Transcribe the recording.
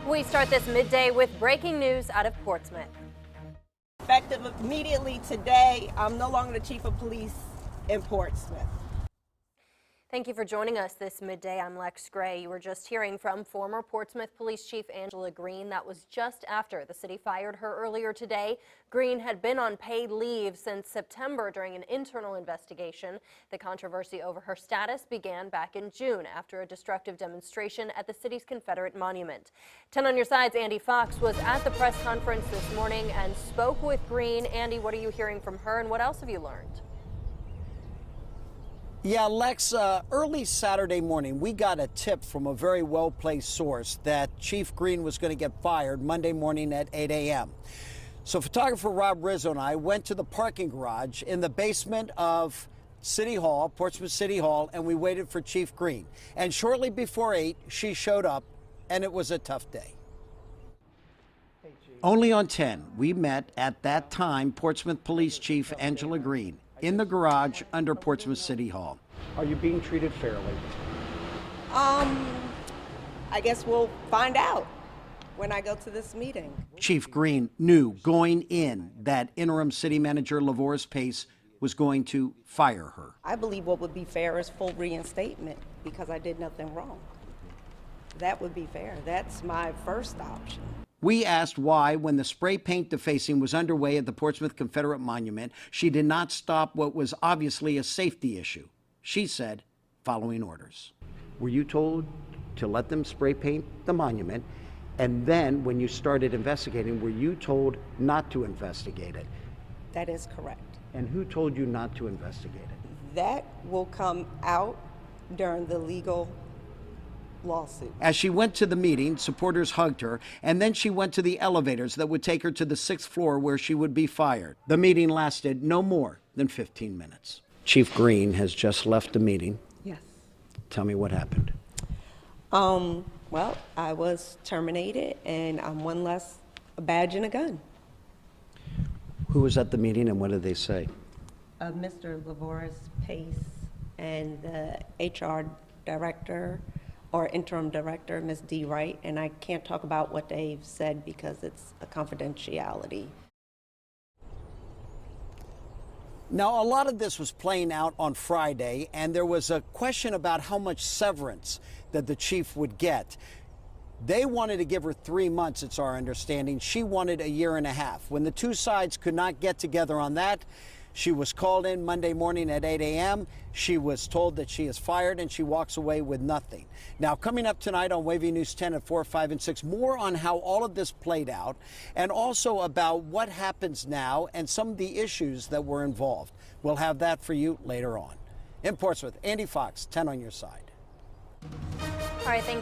We start this midday with breaking news out of Portsmouth. Effective immediately today, I'm no longer the chief of police in Portsmouth. Thank you for joining us this midday. I'm Lex Gray. You were just hearing from former Portsmouth Police Chief Angela Greene. That was just after the city fired her earlier today. Greene had been on paid leave since September during an internal investigation. The controversy over her status began back in June after a destructive demonstration at the city's Confederate monument. 10 on your side's Andy Fox was at the press conference this morning and spoke with Greene. Andy, what are you hearing from her and what else have you learned? Yeah, Lex, early Saturday morning, we got a tip from a very well-placed source that Chief Greene was going to get fired Monday morning at 8 a.m. So photographer Rob Rizzo and I went to the parking garage in the basement of City Hall, Portsmouth City Hall, and we waited for Chief Greene. And shortly before 8, she showed up, and it was a tough day. Only on 10, we met at that time Portsmouth Police Chief Angela Greene in the garage under Portsmouth City Hall. Are you being treated fairly? I guess we'll find out when I go to this meeting. Chief Greene knew going in that interim city manager Lavores Pace was going to fire her. I believe what would be fair is full reinstatement because I did nothing wrong. That would be fair. That's my first option. We asked why, when the spray paint defacing was underway at the Portsmouth Confederate Monument, she did not stop what was obviously a safety issue. She said, following orders. Were you told to let them spray paint the monument? And then when you started investigating, were you told not to investigate it? That is correct. And who told you not to investigate it? That will come out during the legal lawsuit. As she went to the meeting, supporters hugged her, and then she went to the elevators that would take her to the 6th floor where she would be fired. The meeting lasted no more than 15 minutes. Chief Greene has just left the meeting. Yes. Tell me what happened. Well, I was terminated, and I'm one less badge and a gun. Who was at the meeting and what did they say? Mr. Lavores Pace and the HR director or interim director, Ms. D. Wright, and I can't talk about what they've said because it's a confidentiality. Now, a lot of this was playing out on Friday, and there was a question about how much severance that the chief would get. They wanted to give her 3 months, it's our understanding. She wanted a year and a half. When the two sides could not get together on that, she was called in Monday morning at 8 a.m. She was told that she is fired, and she walks away with nothing. Now, coming up tonight on Wavy News 10 at 4, 5, and 6, more on how all of this played out, and also about what happens now and some of the issues that were involved. We'll have that for you later on. In Portsmouth, Andy Fox, 10 on your side. All right, thank you.